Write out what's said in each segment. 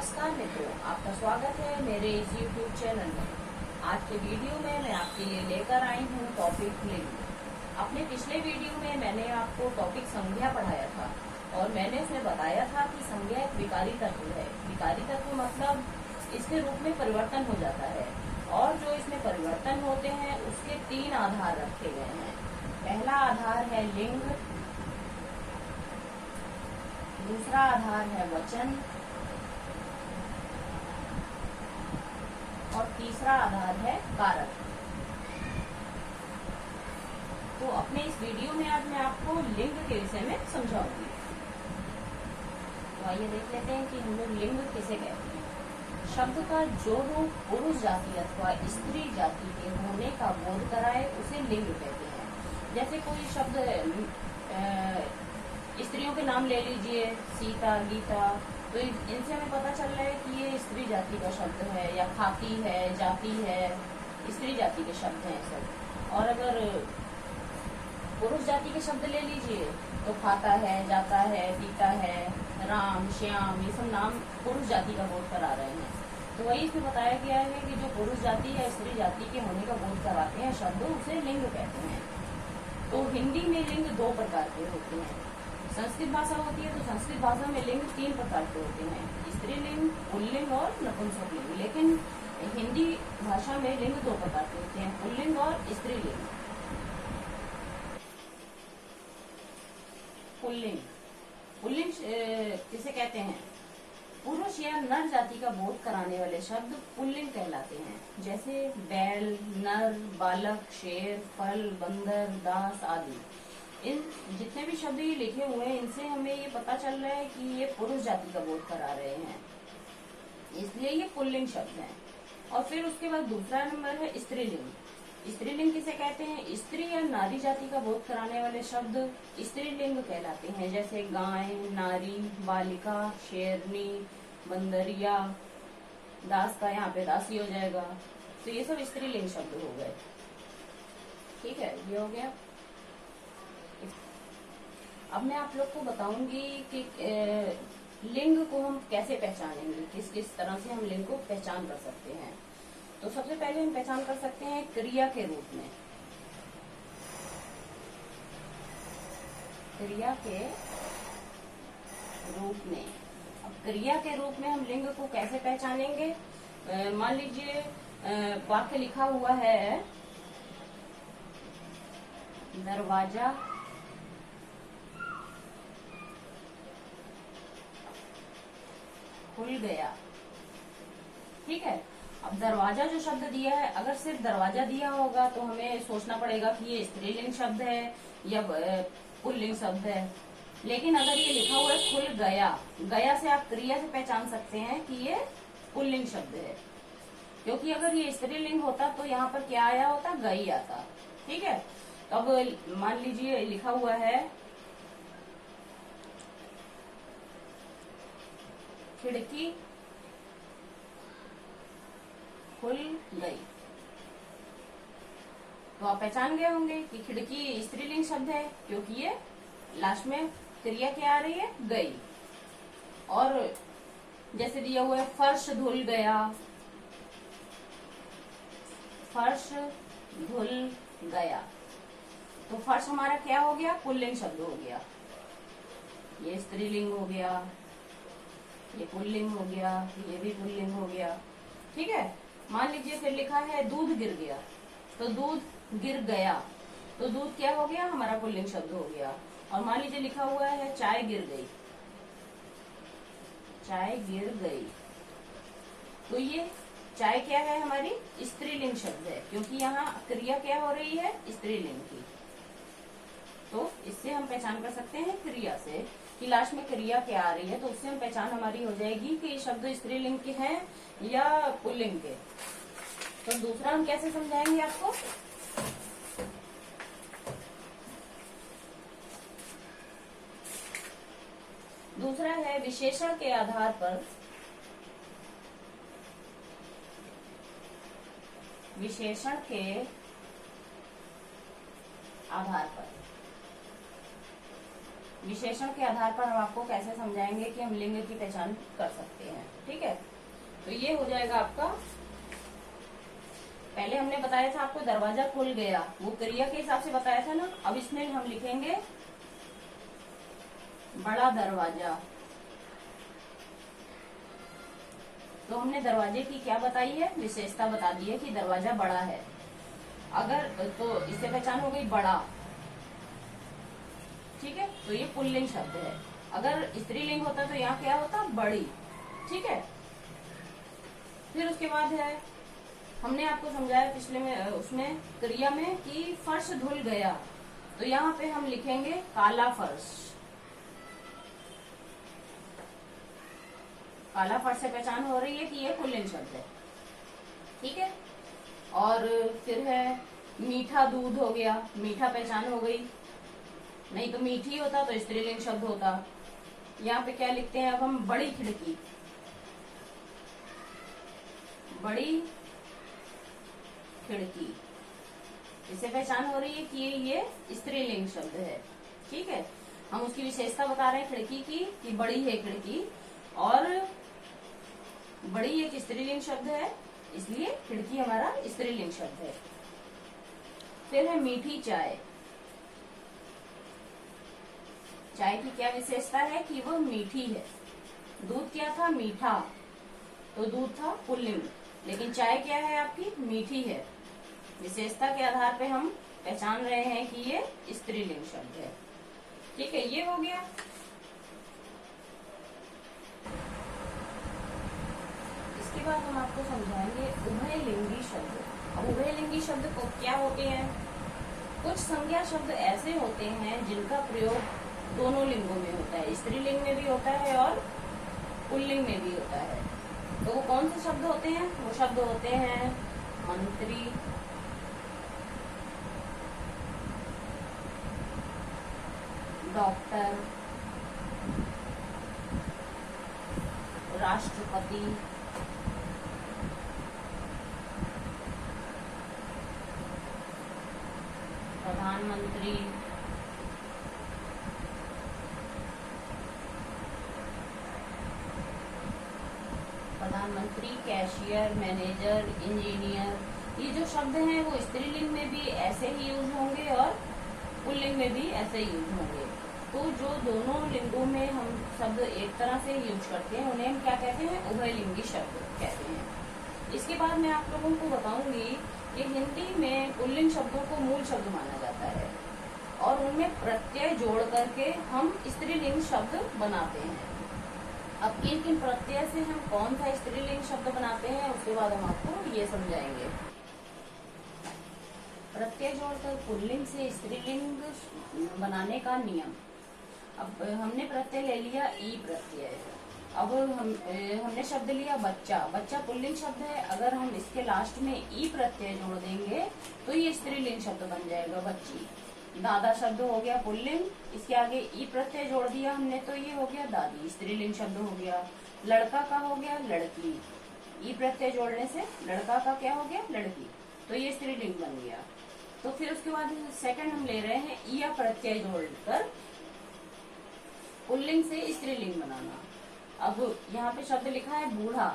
नमस्कार मित्रों, आपका स्वागत है मेरे इस YouTube चैनल में। आज के वीडियो में मैं आपके लिए लेकर आई हूँ टॉपिक लिंग। अपने पिछले वीडियो में मैंने आपको टॉपिक संज्ञा पढ़ाया था और मैंने उसमें बताया था कि संज्ञा एक विकारी तत्व है। विकारी तत्व मतलब इसके रूप में परिवर्तन हो जाता है और जो इसमें परिवर्तन होते हैं उसके 3 आधार रखे गए हैं। पहला आधार है लिंग, दूसरा आधार है वचन और तीसरा आधार है कारक। तो अपने इस वीडियो में आज मैं आपको लिंग के विषय में समझाऊंगी। तो आइए देख लेते हैं कि हम लोग लिंग किसे कहते हैं। शब्द का जो रूप पुरुष जाति अथवा स्त्री जाति के होने का बोध कराए उसे लिंग कहते हैं। जैसे कोई शब्द स्त्रियों के नाम ले लीजिए, सीता, गीता, तो इनसे हमें पता चल रहा है कि ये स्त्री जाति का शब्द है, या खाकी है, जाति है, स्त्री जाति के शब्द हैं सब। और अगर पुरुष जाति के शब्द ले लीजिए तो खाता है, जाता है, पीता है, राम, श्याम, ये सब नाम पुरुष जाति का बोध करा रहे हैं। तो वही इसमें बताया गया है कि जो पुरुष जाति या स्त्री जाति के होने का बोध कराते हैं शब्द, उसे लिंग कहते हैं। तो हिंदी में लिंग 2 प्रकार के होते हैं। संस्कृत भाषा होती है तो संस्कृत भाषा में लिंग 3 प्रकार के होते हैं, स्त्रीलिंग, पुल्लिंग और नपुंसकलिंग। लेकिन हिंदी भाषा में लिंग 2 प्रकार के होते हैं, पुल्लिंग और स्त्रीलिंग। पुल्लिंग किसे कहते हैं? पुरुष या नर जाति का बोध कराने वाले शब्द पुल्लिंग कहलाते हैं। जैसे बैल, नर, बालक, शेर, फल, बंदर, दास आदि। इन जितने भी शब्द ये लिखे हुए हैं इनसे हमें ये पता चल रहा है कि ये पुरुष जाति का बोध करा रहे हैं, इसलिए ये पुल्लिंग शब्द हैं। और फिर उसके बाद दूसरा नंबर है स्त्रीलिंग। स्त्रीलिंग किसे कहते हैं? स्त्री या नारी जाति का बोध कराने वाले शब्द स्त्रीलिंग कहलाते हैं। जैसे गाय, नारी, बालिका, शेरनी, बंदरिया, दास का यहाँ पे दासी हो जाएगा। तो ये सब स्त्रीलिंग शब्द हो गए। ठीक है, ये हो गया। अब मैं आप लोग को बताऊंगी कि लिंग को हम कैसे पहचानेंगे, किस किस तरह से हम लिंग को पहचान कर सकते हैं। तो सबसे पहले हम पहचान कर सकते हैं क्रिया के रूप में। क्रिया के रूप में। अब क्रिया के रूप में हम लिंग को कैसे पहचानेंगे? मान लीजिए वाक्य लिखा हुआ है, दरवाजा खुल गया। ठीक है, अब दरवाजा जो शब्द दिया है, अगर सिर्फ दरवाजा दिया होगा तो हमें सोचना पड़ेगा कि ये स्त्रीलिंग शब्द है या पुल्लिंग शब्द है। लेकिन अगर ये लिखा हुआ है खुल गया, गया से आप क्रिया से पहचान सकते हैं कि ये पुल्लिंग शब्द है, क्योंकि अगर ये स्त्रीलिंग होता तो यहाँ पर क्या आया होता? गई आता। ठीक है, तो अब मान लीजिए लिखा हुआ है खिड़की खुल गई, तो आप पहचान गए होंगे कि खिड़की स्त्रीलिंग शब्द है, क्योंकि ये लास्ट में क्रिया क्या आ रही है? गई। और जैसे दिया हुआ है फर्श धुल गया, फर्श धुल गया, तो फर्श हमारा क्या हो गया? पुल्लिंग शब्द हो गया। ये स्त्रीलिंग हो गया, ये पुल्लिंग हो गया, ये भी पुल्लिंग हो गया। ठीक है, मान लीजिए फिर लिखा है दूध गिर गया, तो दूध गिर गया, तो दूध क्या हो गया? हमारा पुल्लिंग शब्द हो गया। और मान लीजिए लिखा हुआ है चाय गिर गई, चाय गिर गई, तो ये चाय क्या है? हमारी स्त्रीलिंग शब्द है, क्योंकि यहाँ क्रिया क्या हो रही है? स्त्रीलिंग की। तो इससे हम पहचान कर सकते हैं क्रिया से कि लास्ट में क्रिया क्या आ रही है, तो उससे हम पहचान हमारी हो जाएगी कि ये शब्द स्त्रीलिंग के हैं या पुल्लिंग के। तो दूसरा हम कैसे समझाएंगे आपको? दूसरा है विशेषण के आधार पर। विशेषण के आधार पर विशेषण के आधार पर हम आपको कैसे समझाएंगे कि हम लिंग की पहचान कर सकते हैं। ठीक है, तो ये हो जाएगा आपका। पहले हमने बताया था आपको दरवाजा खुल गया, वो क्रिया के हिसाब से बताया था ना। अब इसमें हम लिखेंगे बड़ा दरवाजा। तो हमने दरवाजे की क्या बताई है, विशेषता बता दी है कि दरवाजा बड़ा है। अगर तो इससे पहचान हो गई बड़ा। ठीक है, तो ये पुल्लिंग शब्द है। अगर स्त्रीलिंग होता तो यहाँ क्या होता, बड़ी। ठीक है, फिर उसके बाद है, हमने आपको समझाया पिछले में उसमें क्रिया में कि फर्श धुल गया, तो यहाँ पे हम लिखेंगे काला फर्श। काला फर्श से पहचान हो रही है कि ये पुल्लिंग शब्द है। ठीक है, और फिर है मीठा दूध हो गया, मीठा पहचान हो गई, नहीं तो मीठी होता तो स्त्रीलिंग शब्द होता। यहाँ पे क्या लिखते हैं अब हम, बड़ी खिड़की। बड़ी खिड़की, इससे पहचान हो रही है कि ये स्त्रीलिंग शब्द है। ठीक है, हम उसकी विशेषता बता रहे हैं खिड़की की कि बड़ी है खिड़की, और बड़ी एक स्त्रीलिंग शब्द है, इसलिए खिड़की हमारा स्त्रीलिंग शब्द है। फिर है मीठी चाय। चाय की क्या विशेषता है कि वह मीठी है। दूध क्या था, मीठा, तो दूध था पुल्लिंग, लेकिन चाय क्या है आपकी, मीठी है। विशेषता के आधार पे हम पहचान रहे हैं कि ये स्त्रीलिंग शब्द है। ठीक है, ये हो गया। इसके बाद हम आपको समझाएंगे उभयलिंगी शब्द। अब उभयलिंगी शब्द को क्या होते हैं, कुछ संज्ञा शब्द ऐसे होते हैं जिनका प्रयोग दोनों लिंगों में होता है, स्त्रीलिंग में भी होता है और पुल्लिंग में भी होता है। तो वो कौन से शब्द होते हैं, वो शब्द होते हैं मंत्री, डॉक्टर, राष्ट्रपति, प्रधानमंत्री, कैशियर, मैनेजर, इंजीनियर, ये जो शब्द हैं वो स्त्रीलिंग में भी ऐसे ही यूज होंगे और पुल्लिंग में भी ऐसे ही यूज होंगे। तो जो दोनों लिंगों में हम शब्द एक तरह से यूज करते हैं उन्हें हम क्या कहते हैं, उभयलिंगी शब्द कहते हैं। इसके बाद मैं आप लोगों को बताऊंगी कि हिंदी में पुल्लिंग शब्दों को मूल शब्द माना जाता है और उनमें प्रत्यय जोड़ करके हम स्त्रीलिंग शब्द बनाते हैं। अब किन किन प्रत्यय से हम कौन सा स्त्रीलिंग शब्द बनाते हैं उसके बाद हम आपको ये समझाएंगे। प्रत्यय जोड़कर पुल्लिंग से स्त्रीलिंग बनाने का नियम। अब हमने प्रत्यय ले लिया ई प्रत्यय। अब हमने शब्द लिया बच्चा। बच्चा पुल्लिंग शब्द है, अगर हम इसके लास्ट में ई प्रत्यय जोड़ देंगे तो ये स्त्रीलिंग शब्द बन जाएगा, बच्ची। दादा शब्द हो गया पुल्लिंग, इसके आगे ई प्रत्यय जोड़ दिया हमने तो ये हो गया दादी, स्त्रीलिंग शब्द हो गया। लड़का का हो गया लड़की, ई प्रत्यय जोड़ने से लड़का का क्या हो गया, लड़की, तो ये स्त्रीलिंग बन गया। तो फिर उसके बाद सेकंड हम ले रहे हैं या प्रत्यय जोड़कर पुल्लिंग से स्त्रीलिंग बनाना। अब यहाँ पे शब्द लिखा है बूढ़ा,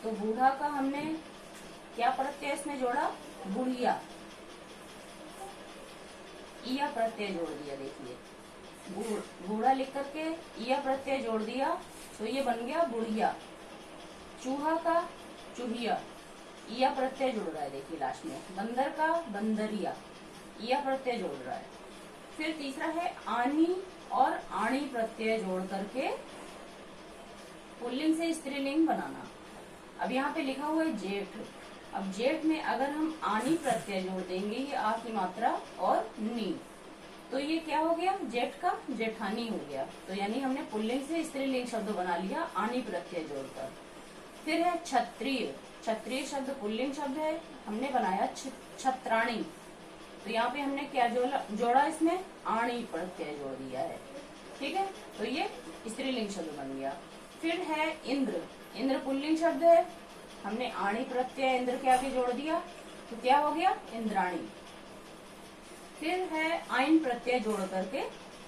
तो बूढ़ा का हमने क्या प्रत्यय इसमें जोड़ा, बुढ़िया, ईया प्रत्यय जोड़ दिया। देखिए बूढ़ा लिख करके ईया प्रत्यय जोड़ दिया तो ये बन गया बुढ़िया। चूहा का चूहिया, ईया प्रत्यय जोड़ रहा है, देखिए लास्ट में। बंदर का बंदरिया, ईया प्रत्यय जोड़ रहा है। फिर तीसरा है आनी और आणी प्रत्यय जोड़ करके पुल्लिंग से स्त्रीलिंग बनाना। अब यहाँ पे लिखा हुआ है जेठ। अब जेठ में अगर हम आनी प्रत्यय जोड़ देंगे, ये आ की मात्रा और नी, तो ये क्या हो गया, जेठ का जेठानी हो गया। तो यानी हमने पुल्लिंग से स्त्रीलिंग शब्द बना लिया आनी प्रत्यय जोड़कर। फिर है क्षत्रिय। क्षत्रिय शब्द पुल्लिंग शब्द है, हमने बनाया छत्राणी, तो यहाँ पे हमने क्या जोड़ा इसमें, आणी प्रत्यय जोड़ दिया है। ठीक है, तो ये स्त्रीलिंग शब्द बन गया। फिर है इंद्र। इंद्र पुल्लिंग शब्द है, हमने आणी प्रत्यय इंद्र के आगे जोड़ दिया तो क्या हो गया, इंद्राणी। फिर है आइन प्रत्यय जोड़ करके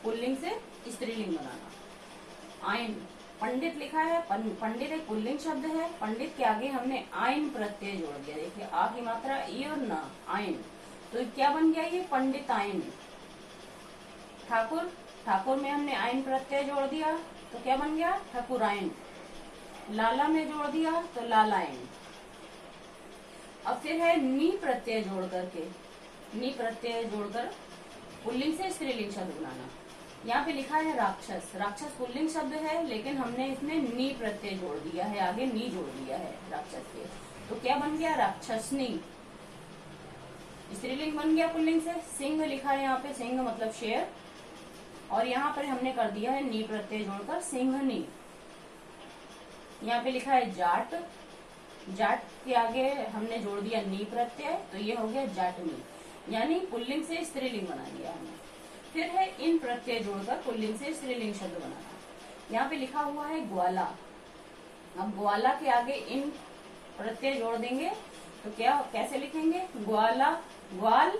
पुल्लिंग से स्त्रीलिंग बनाना। आयन, पंडित लिखा है, पंडित एक पुल्लिंग शब्द है। पंडित के आगे हमने आयन प्रत्यय जोड़ दिया। देखिए आ की मात्रा ई और ना आयन, तो क्या बन गया ये पंडित आयन। ठाकुर, ठाकुर में हमने आयन प्रत्यय जोड़ दिया तो क्या बन गया ठाकुरायन। लाला में जोड़ दिया तो लालायन। अब फिर है नी प्रत्यय जोड़ करके, नी प्रत्यय जोड़कर पुल्लिंग से स्त्रीलिंग शब्द बनाना। यहाँ पे लिखा है राक्षस, राक्षस पुल्लिंग शब्द है लेकिन हमने इसमें नी प्रत्यय जोड़ दिया है, आगे नी जोड़ दिया है राक्षस के, तो क्या बन गया राक्षसनी, स्त्रीलिंग बन गया पुल्लिंग से। सिंह लिखा है यहाँ पे, सिंह मतलब शेर, और यहाँ पर हमने कर दिया है नी प्रत्यय जोड़कर सिंहनी। यहाँ पे लिखा है जाट, जाट के आगे हमने जोड़ दिया नी प्रत्यय तो ये हो गया जाटनी, यानी पुल्लिंग से स्त्रीलिंग बना दिया हमने। फिर है इन प्रत्यय जोड़कर पुल्लिंग से स्त्रीलिंग शब्द बनाना। यहाँ पे लिखा हुआ है ग्वाला, अब ग्वाला के आगे इन प्रत्यय जोड़ देंगे तो क्या कैसे लिखेंगे, ग्वाला ग्वाल,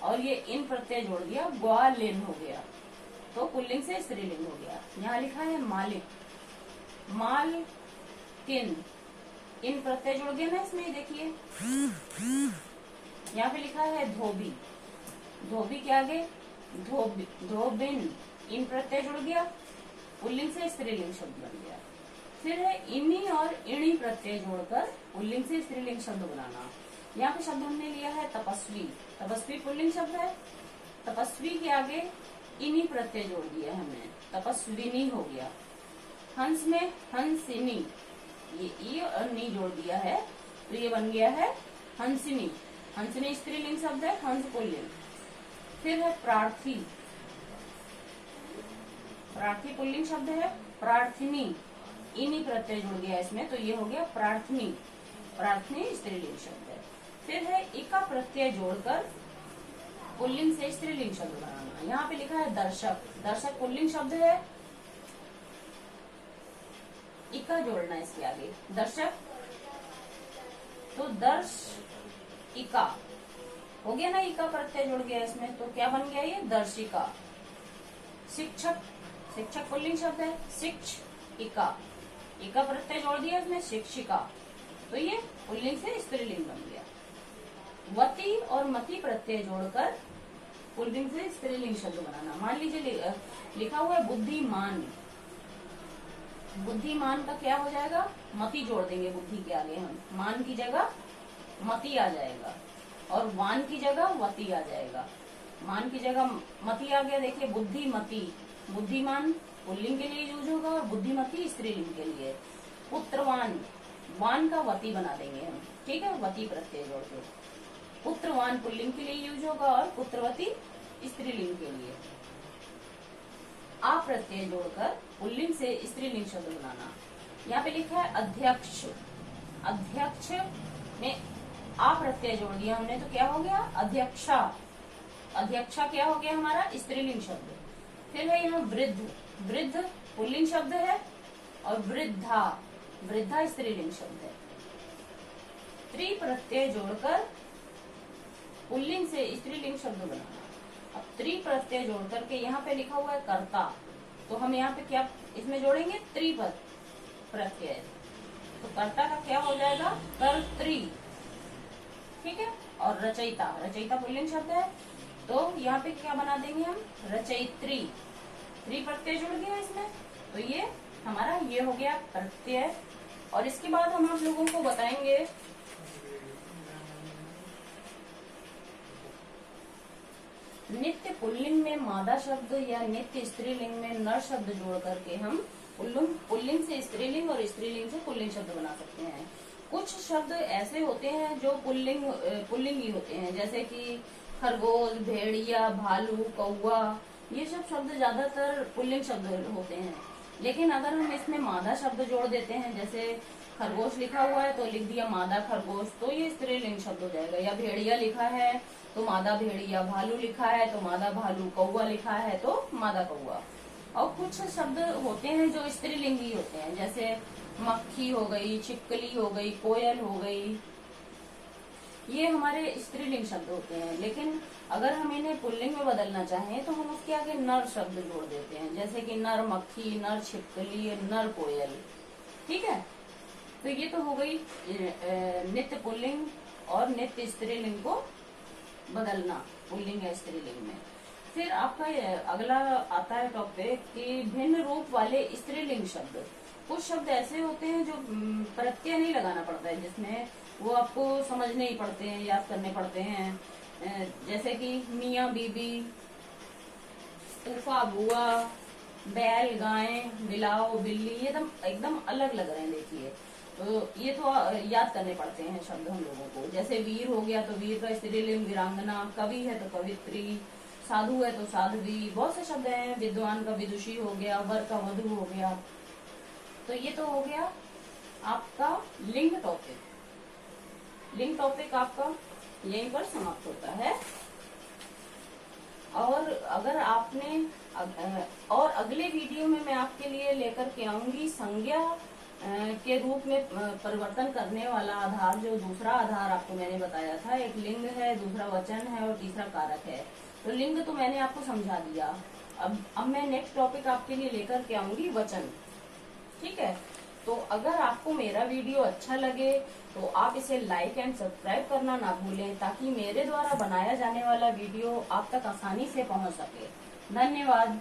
और ये इन प्रत्यय जोड़ दिया ग्वालिन हो गया, तो पुल्लिंग से स्त्रीलिंग हो गया। यहाँ लिखा है मालिक, मालकिन, इन प्रत्यय जोड़ दिया ना इसमें, देखिए। यहाँ पे लिखा है धोबी, धोबी के आगे धोबिन, इन प्रत्यय जुड़ गया, पुल्लिंग से स्त्रीलिंग शब्द बन गया। फिर है इनी और इणी प्रत्यय जोड़कर पुल्लिंग से स्त्रीलिंग शब्द बनाना। यहाँ पे शब्द हमने लिया है तपस्वी, तपस्वी पुल्लिंग शब्द है, तपस्वी के आगे इनी प्रत्यय जोड़ दिया हमने, तपस्विनी हो गया। हंस में हंसिनी, ये ई और नी जोड़ दिया है तो ये बन गया है हंसिनी, हंसिनी स्त्रीलिंग शब्द है, हंस पुल्लिंग। फिर है प्रार्थी, प्रार्थी पुल्लिंग शब्द है, प्रार्थिनी, इनी प्रत्यय जुड़ गया इसमें तो ये हो गया प्रार्थनी, प्रार्थनी स्त्रीलिंग शब्द है। फिर है इका प्रत्यय जोड़कर पुल्लिंग से स्त्रीलिंग शब्द बनाना। यहाँ पे लिखा है दर्शक, दर्शक पुल्लिंग शब्द है, इका जोड़ना इसके आगे दर्शक, तो दर्श इका हो गया ना, इका प्रत्यय जुड़ गया इसमें तो क्या बन गया ये दर्शिका। शिक्षक, शिक्षक पुल्लिंग शब्द है, शिक्ष इका, इका प्रत्यय जोड़ दिया इसमें शिक्षिका, तो ये पुल्लिंग से स्त्रीलिंग बन गया। वती और मति प्रत्यय जोड़कर पुल्लिंग से स्त्रीलिंग शब्द बनाना। मान लीजिए लिखा हुआ है बुद्धिमान, बुद्धिमान का क्या हो जाएगा, मति जोड़ देंगे बुद्धि के आगे हम, मान की जगह मति आ जाएगा और वान की जगह वती आ जाएगा, मान की जगह मति आ गया। देखिए बुद्धिमती, बुद्धिमान पुल्लिंग के लिए यूज होगा और बुद्धिमती स्त्रीलिंग के लिए। पुत्रवान, वान का वती बना देंगे हम, ठीक है, वती प्रत्यय जोड़ के। पुत्रवान पुल्लिंग के लिए यूज होगा और पुत्रवती स्त्रीलिंग के लिए। आ प्रत्यय जोड़कर पुल्लिंग से स्त्रीलिंग शब्द बनाना। यहाँ पे लिखा है अध्यक्ष, अध्यक्ष में आ प्रत्यय जोड़ दिया हमने तो क्या हो गया अध्यक्षा, अध्यक्षा क्या हो गया हमारा स्त्रीलिंग शब्द। फिर है यहाँ वृद्ध, वृद्ध पुल्लिंग शब्द है और वृद्धा, वृद्धा स्त्रीलिंग शब्द है। त्रि प्रत्यय जोड़कर पुल्लिंग से स्त्रीलिंग शब्द बनाना। अब त्रि प्रत्यय जोड़ करके यहाँ पे लिखा हुआ है कर्ता, तो हम यहाँ पे क्या इसमें जोड़ेंगे त्रिपद प्रत्यय, तो कर्ता का क्या हो जाएगा कर्त्री, ठीक है। और रचयिता, रचयिता पुल्लिंग शब्द है तो यहाँ पे क्या बना देंगे हम रचयित्री, त्रि प्रत्यय जुड़ गया इसमें तो ये हमारा ये हो गया प्रत्यय। और इसके बाद हम आप लोगों को बताएंगे नित्य पुल्लिंग में मादा शब्द या नित्य स्त्रीलिंग में नर शब्द जोड़ करके हम पुल्लिंग से स्त्रीलिंग और स्त्रीलिंग से पुल्लिंग शब्द बना सकते हैं। कुछ शब्द ऐसे होते हैं जो पुल्लिंग ही होते हैं, जैसे कि खरगोश, भेड़िया, भालू, कौवा, ये सब शब्द ज्यादातर पुल्लिंग शब्द होते हैं। लेकिन अगर हम इसमें मादा शब्द जोड़ देते हैं, जैसे खरगोश लिखा हुआ है तो लिख दिया मादा खरगोश, तो ये स्त्रीलिंग शब्द हो जाएगा। या भेड़िया लिखा है तो मादा भेड़िया, भालू लिखा है तो मादा भालू, कौवा लिखा है तो मादा कौवा। और कुछ शब्द होते हैं जो स्त्रीलिंग ही होते हैं, जैसे मक्खी हो गई, छिपकली हो गई, कोयल हो गई, ये हमारे स्त्रीलिंग शब्द होते हैं, लेकिन अगर हम इन्हें पुल्लिंग में बदलना चाहें तो हम उसके आगे नर शब्द जोड़ देते हैं, जैसे कि नर मक्खी, नर छिपकली, नर कोयल। ठीक है, तो ये तो हो गई नित्य पुल्लिंग और नित्य स्त्रीलिंग को बदलना पुल्लिंग या स्त्रीलिंग में। फिर आपका अगला आता है टॉपिक कि भिन्न रूप वाले स्त्रीलिंग शब्द। कुछ शब्द ऐसे होते हैं जो प्रत्यय नहीं लगाना पड़ता है, जिसमें वो आपको समझने ही पड़ते हैं, याद करने पड़ते हैं। जैसे कि मियाँ बीबी, फूफा बुआ, बैल गाय, बिलाओ बिल्ली, ये एकदम अलग लग रहे हैं। देखिए, तो ये तो याद करने पड़ते हैं शब्द हम लोगों को। जैसे वीर हो गया तो वीर का स्त्रीलिंग वीरांगना, कवि है तो कवित्री, साधु है तो साध्वी, बहुत से शब्द हैं। विद्वान का विदुषी हो गया, वर का वधु हो गया। तो ये तो हो गया आपका लिंग टॉपिक। लिंग टॉपिक आपका यहीं पर समाप्त होता है। और अगर आपने और अगले वीडियो में मैं आपके लिए लेकर के आऊंगी संज्ञा के रूप में परिवर्तन करने वाला आधार। जो दूसरा आधार आपको मैंने बताया था, एक लिंग है, दूसरा वचन है और तीसरा कारक है। तो लिंग तो मैंने आपको समझा दिया। अब मैं नेक्स्ट टॉपिक आपके लिए लेकर के आऊंगी वचन। ठीक है, तो अगर आपको मेरा वीडियो अच्छा लगे तो आप इसे लाइक एंड सब्सक्राइब करना ना भूलें, ताकि मेरे द्वारा बनाया जाने वाला वीडियो आप तक आसानी से पहुंच सके। धन्यवाद।